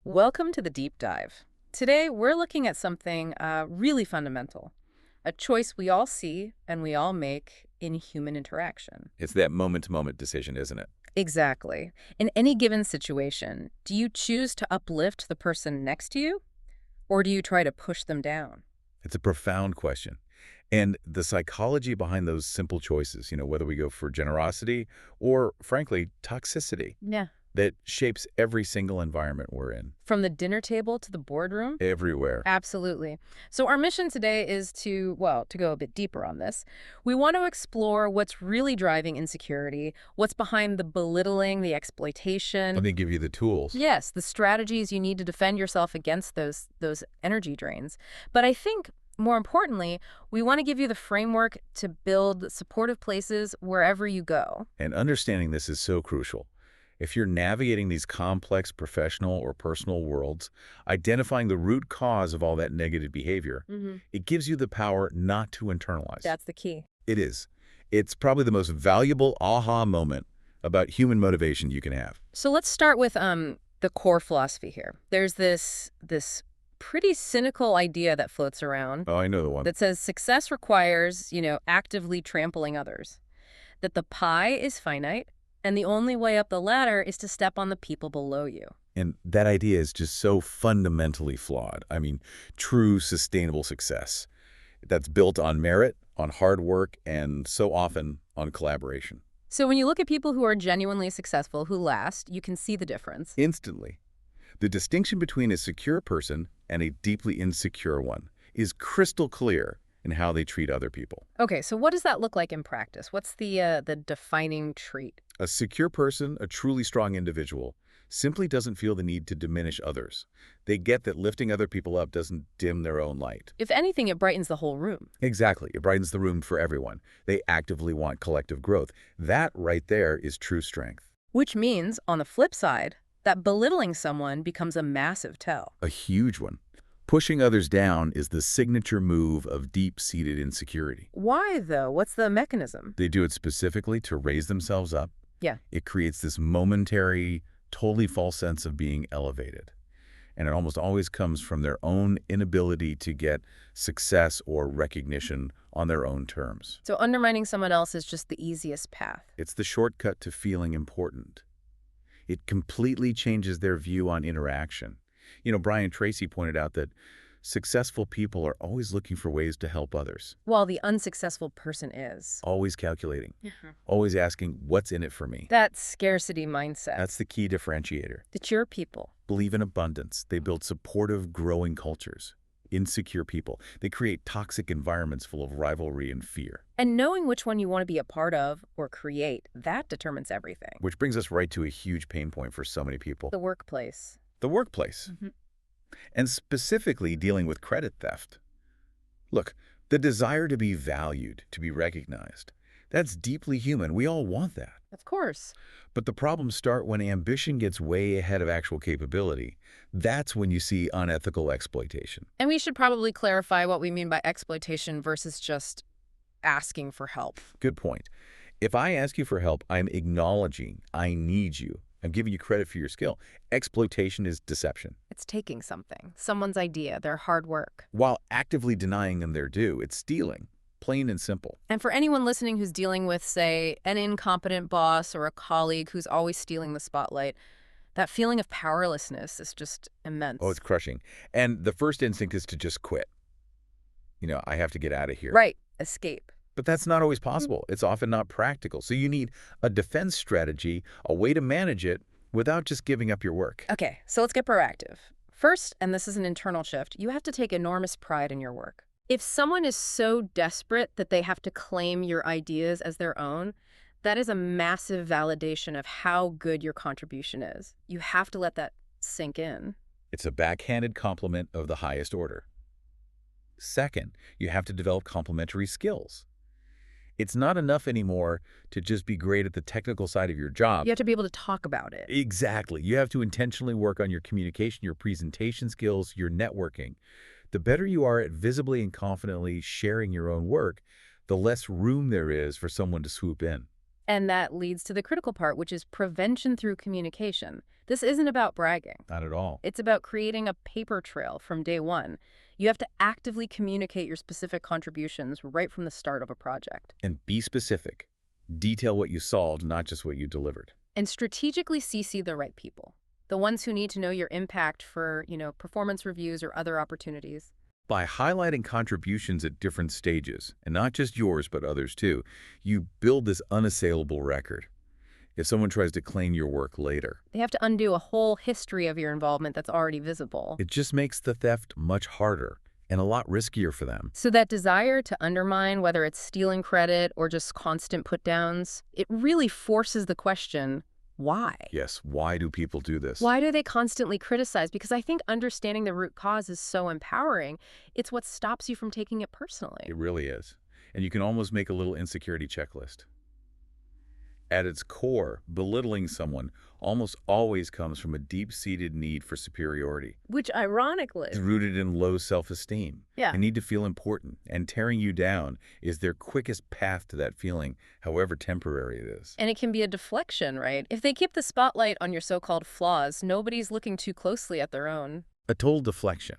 Welcome to the deep dive. Today, we're looking at something really fundamental, a choice we all see and we all make in human interaction. It's that moment-to-moment decision, isn't it? Exactly. In any given situation, do you choose to uplift the person next to you, or do you try to push them down? It's a profound question. And the psychology behind those simple choices, whether we go for generosity or, frankly, toxicity, Yeah. that shapes every single environment we're in, From the dinner table to the boardroom? everywhere. Absolutely. So our mission today is to go a bit deeper on this. We want to explore what's really driving insecurity, what's behind the belittling, the Let exploitation. me give you the tools. Yes, the strategies you need to defend yourself against those energy drains. But I think more importantly, we want to give you the framework to build supportive places wherever you go. And understanding this is so crucial. If you're navigating these complex professional or personal worlds, identifying the root cause of all that negative behavior, it gives you the power not to internalize. That's the key. It is. It's probably the most valuable aha moment about human motivation you can have. So let's start with the core philosophy here. There's this pretty cynical idea that floats around Oh, I know the one. that says success requires, actively trampling others, that the pie is finite, and the only way up the ladder is to step on the people below you. And that idea is just so fundamentally flawed. I mean, true sustainable success that's built on merit, on hard work, and so often on collaboration. So when you look at people who are genuinely successful, who last, you can see the difference. Instantly. The distinction between a secure person and a deeply insecure one is crystal clear in how they treat other people. Okay, so what does that look like in practice? What's the defining trait? A secure person, a truly strong individual, simply doesn't feel the need to diminish others. They get that lifting other people up doesn't dim their own light. If anything, it brightens the whole room. Exactly. It brightens the room for everyone. They actively want collective growth. That right there is true strength. Which means, on the flip side, that belittling someone becomes a massive tell. A huge one. Pushing others down is the signature move of deep-seated insecurity. Why, though? What's the mechanism? They do it specifically to raise themselves up. Yeah. It creates this momentary, totally false sense of being elevated. And it almost always comes from their own inability to get success or recognition on their own terms. So undermining someone else is just the easiest path. It's the shortcut to feeling important. It completely changes their view on interaction. Brian Tracy pointed out that successful people are always looking for ways to help others, While the unsuccessful person is. always calculating, always asking, what's in it for me? That scarcity mindset. That's the key differentiator. It's your people. Believe in abundance. They build supportive, growing cultures. Insecure people, they create toxic environments full of rivalry and fear. And knowing which one you want to be a part of or create, that determines everything. Which brings us right to a huge pain point for so many people. The workplace. The workplace. And specifically dealing with credit theft. Look, the desire to be valued, to be recognized, that's deeply human. We all want that. Of course. But the problems start when ambition gets way ahead of actual capability. That's when you see unethical exploitation. And we should probably clarify what we mean by exploitation versus just asking for help. Good point. If I ask you for help, I'm acknowledging I need you. I'm giving you credit for your skill. Exploitation is deception. It's taking something, someone's idea, their hard work. While actively denying them their due, it's stealing. Plain and simple. And for anyone listening who's dealing with, say, an incompetent boss or a colleague who's always stealing the spotlight, that feeling of powerlessness is just immense. Oh, it's crushing. And the first instinct is to just quit. I have to get out of here. Right. Escape. But that's not always possible. It's often not practical. So you need a defense strategy, a way to manage it without just giving up your work. Okay, so let's get proactive. First, and this is an internal shift, you have to take enormous pride in your work. If someone is so desperate that they have to claim your ideas as their own, that is a massive validation of how good your contribution is. You have to let that sink in. It's a backhanded compliment of the highest order. Second, you have to develop complementary skills. It's not enough anymore to just be great at the technical side of your job. You have to be able to talk about it. Exactly. You have to intentionally work on your communication, your presentation skills, your networking. The better you are at visibly and confidently sharing your own work, the less room there is for someone to swoop in. And that leads to the critical part, which is prevention through communication. This isn't about bragging. Not at all. It's about creating a paper trail from day one. You have to actively communicate your specific contributions right from the start of a project. And be specific. Detail what you solved, not just what you delivered. And strategically CC the right people. The ones who need to know your impact for, performance reviews or other opportunities. By highlighting contributions at different stages, and not just yours but others too, you build this unassailable record. If someone tries to claim your work later, They have to undo a whole history of your involvement that's already visible. it just makes the theft much harder and a lot riskier for them. So that desire to undermine, whether it's stealing credit or just constant put-downs, it really forces the question, why? Yes, why do people do this? Why do they constantly criticize? Because I think understanding the root cause is so empowering. It's what stops you from taking it personally. It really is. And you can almost make a little insecurity checklist. At its core, belittling someone almost always comes from a deep-seated need for superiority. Which, ironically, It's rooted in low self-esteem. yeah. A need to feel important, and tearing you down is their quickest path to that feeling, however temporary it is. And it can be a deflection, right? If they keep the spotlight on your so-called flaws, nobody's looking too closely at their own. A total deflection.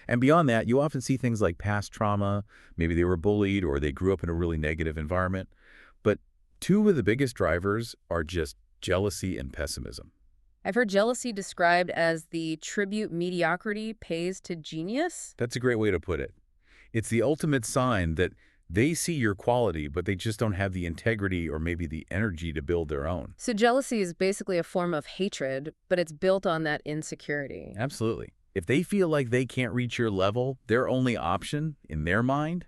And beyond that, you often see things like past trauma, maybe they were bullied or they grew up in a really negative environment. But two of the biggest drivers are just jealousy and pessimism. I've heard jealousy described as the tribute mediocrity pays to genius. That's a great way to put it. It's the ultimate sign that they see your quality, but they just don't have the integrity or maybe the energy to build their own. So jealousy is basically a form of hatred, but it's built on that insecurity. Absolutely. If they feel like they can't reach your level, their only option, in their mind,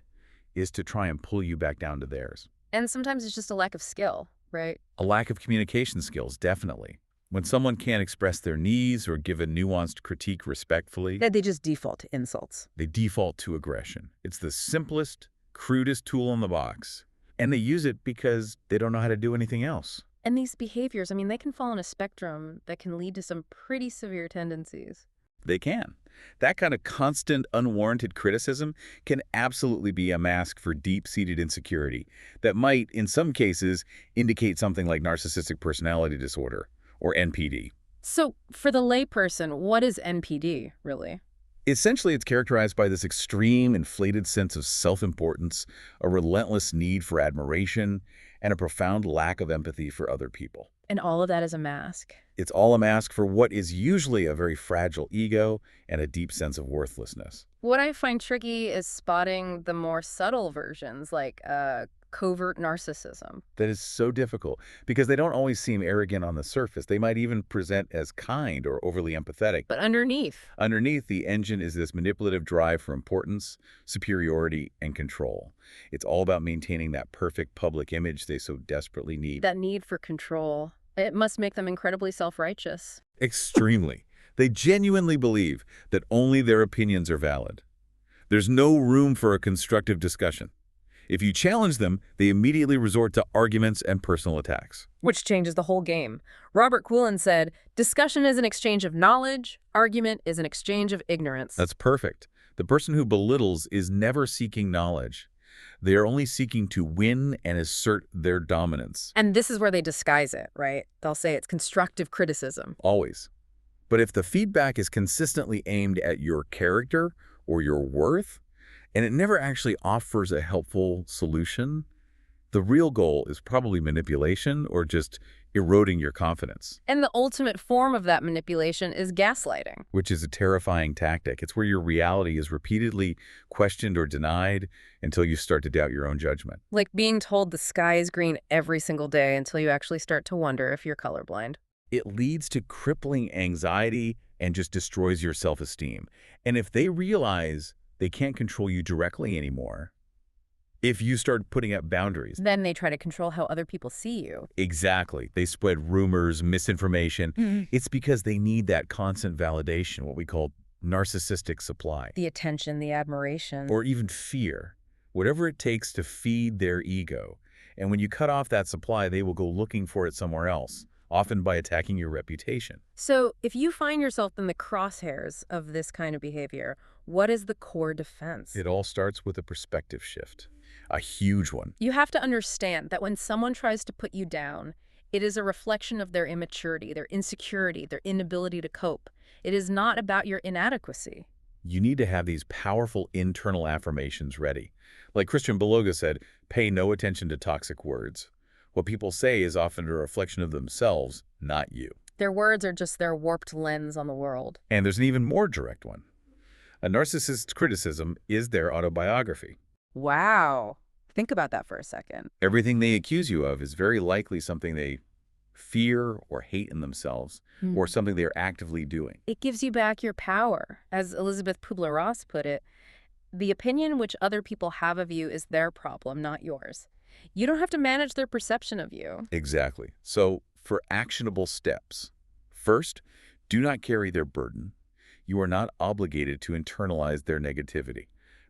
is to try and pull you back down to theirs. And sometimes it's just a lack of skill, right? A lack of communication skills, definitely. When someone can't express their needs or give a nuanced critique respectfully, That they just default to insults. they default to aggression. It's the simplest, crudest tool in the box. And they use it because they don't know how to do anything else. And these behaviors, they can fall on a spectrum that can lead to some pretty severe tendencies. They can. That kind of constant, unwarranted criticism can absolutely be a mask for deep-seated insecurity that might, in some cases, indicate something like narcissistic personality disorder, or NPD. So for the layperson, what is NPD, really? Essentially, it's characterized by this extreme, inflated sense of self-importance, a relentless need for admiration, and a profound lack of empathy for other people. And all of that is a mask. It's all a mask for what is usually a very fragile ego and a deep sense of worthlessness. What I find tricky is spotting the more subtle versions, like covert narcissism. That is so difficult because they don't always seem arrogant on the surface. They might even present as kind or overly empathetic. But underneath, Underneath, the engine is this manipulative drive for importance, superiority, and control. It's all about maintaining that perfect public image they so desperately need. that need for control, it must make them incredibly self-righteous. Extremely. They genuinely believe that only their opinions are valid. There's no room for a constructive discussion. If you challenge them, they immediately resort to arguments and personal attacks. Which changes the whole game. Robert Coulin said, discussion is an exchange of knowledge, argument is an exchange of ignorance. That's perfect. The person who belittles is never seeking knowledge. They are only seeking to win and assert their dominance. And this is where they disguise it, right? They'll say it's constructive criticism. Always. But if the feedback is consistently aimed at your character or your worth, and it never actually offers a helpful solution, the real goal is probably manipulation or just eroding your confidence. And the ultimate form of that manipulation is gaslighting. Which is a terrifying tactic. It's where your reality is repeatedly questioned or denied until you start to doubt your own judgment. Like being told the sky is green every single day until you actually start to wonder if you're colorblind. It leads to crippling anxiety and just destroys your self-esteem. And if they realize they can't control you directly anymore, if you start putting up boundaries, Then they try to control how other people see you. exactly, they spread rumors, misinformation. It's because they need that constant validation, what we call narcissistic supply, The attention, the admiration. or even fear, whatever it takes to feed their ego. And when you cut off that supply, they will go looking for it somewhere else, often by attacking your reputation. So if you find yourself in the crosshairs of this kind of behavior, what is the core defense? It all starts with a perspective shift, a huge one. You have to understand that when someone tries to put you down, It is a reflection of their immaturity, their insecurity, their inability to cope. It is not about your inadequacy. You need to have these powerful internal affirmations ready. Like Christian Beloga said, pay no attention to toxic words. What people say is often a reflection of themselves, not you. Their words are just their warped lens on the world. And there's an even more direct one. A narcissist's criticism is their autobiography. Wow. Think about that for a second. Everything they accuse you of is very likely something they fear or hate in themselves, or something they're actively doing. It gives you back your power. As Elizabeth Kubler-Ross put it, the opinion which other people have of you is their problem, not yours. You don't have to manage their perception of you. Exactly. So, for actionable steps, first, do not carry their burden. You are not obligated to internalize their negativity.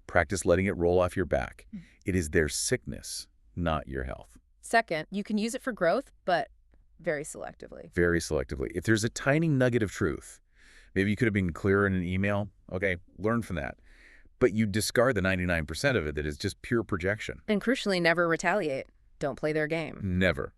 Practice letting it roll off your back. It is their sickness, not your health. Second, you can use it for growth, but very selectively. Very selectively. If there's a tiny nugget of truth, maybe you could have been clearer in an email, okay, learn from that. But you discard the 99% of it that is just pure projection. And crucially, never retaliate. Don't play their game. Never.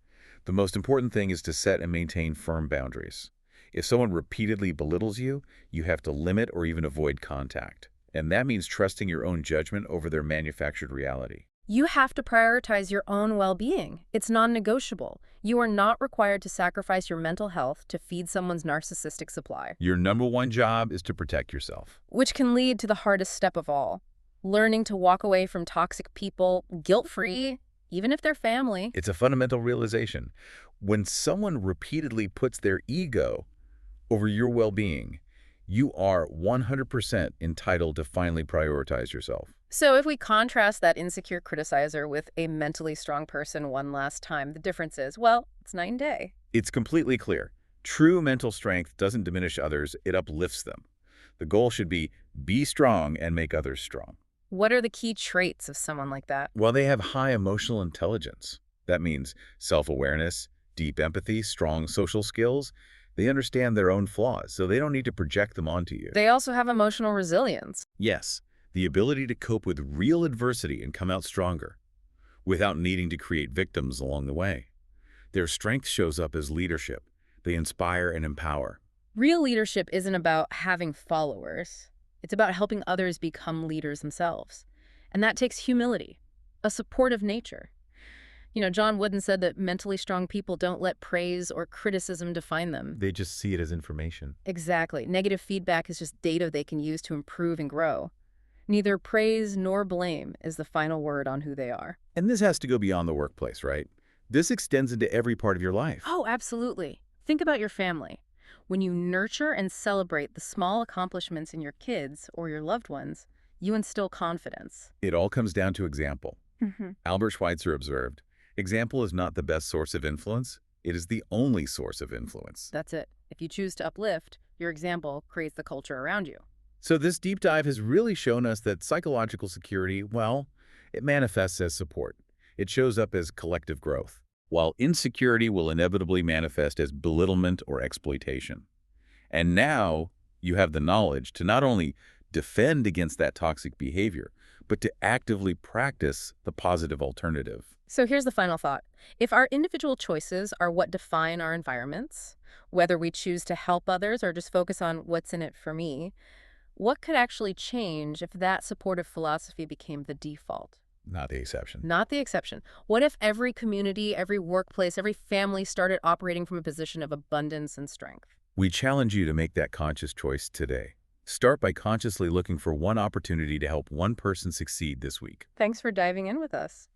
The most important thing is to set and maintain firm boundaries. If someone repeatedly belittles you, you have to limit or even avoid contact. And that means trusting your own judgment over their manufactured reality. You have to prioritize your own well-being. It's non-negotiable. You are not required to sacrifice your mental health to feed someone's narcissistic supply. Your number one job is to protect yourself. Which can lead to the hardest step of all, learning to walk away from toxic people guilt-free, even if they're family. It's a fundamental realization. When someone repeatedly puts their ego over your well-being, you are 100% entitled to finally prioritize yourself. So if we contrast that insecure criticizer with a mentally strong person one last time, the difference is, well, it's night and day. It's completely clear. True mental strength doesn't diminish others, it uplifts them. The goal should be strong and make others strong. What are the key traits of someone like that? While they have high emotional intelligence, that means self-awareness, deep empathy, strong social skills, they understand their own flaws, so they don't need to project them onto you. They also have emotional resilience. Yes, the ability to cope with real adversity and come out stronger, without needing to create victims along the way. Their strength shows up as leadership. They inspire and empower. Real leadership isn't about having followers. It's about helping others become leaders themselves. And that takes humility, a supportive nature. You know, John Wooden said that mentally strong people don't let praise or criticism define them. They just see it as information. Exactly. Negative feedback is just data they can use to improve and grow. Neither praise nor blame is the final word on who they are. And this has to go beyond the workplace, right? This extends into every part of your life. Oh, absolutely. Think about your family. When you nurture and celebrate the small accomplishments in your kids or your loved ones, you instill confidence. It all comes down to example. Albert Schweitzer observed, example is not the best source of influence, it is the only source of influence. That's it. If you choose to uplift, your example creates the culture around you. So this deep dive has really shown us that psychological security, well, it manifests as support. It shows up as collective growth, while insecurity will inevitably manifest as belittlement or exploitation. And now you have the knowledge to not only defend against that toxic behavior, but to actively practice the positive alternative. So here's the final thought. If our individual choices are what define our environments, whether we choose to help others or just focus on what's in it for me, what could actually change if that supportive philosophy became the default? Not the exception. Not the exception. What if every community, every workplace, every family started operating from a position of abundance and strength? We challenge you to make that conscious choice today. Start by consciously looking for one opportunity to help one person succeed this week. Thanks for diving in with us.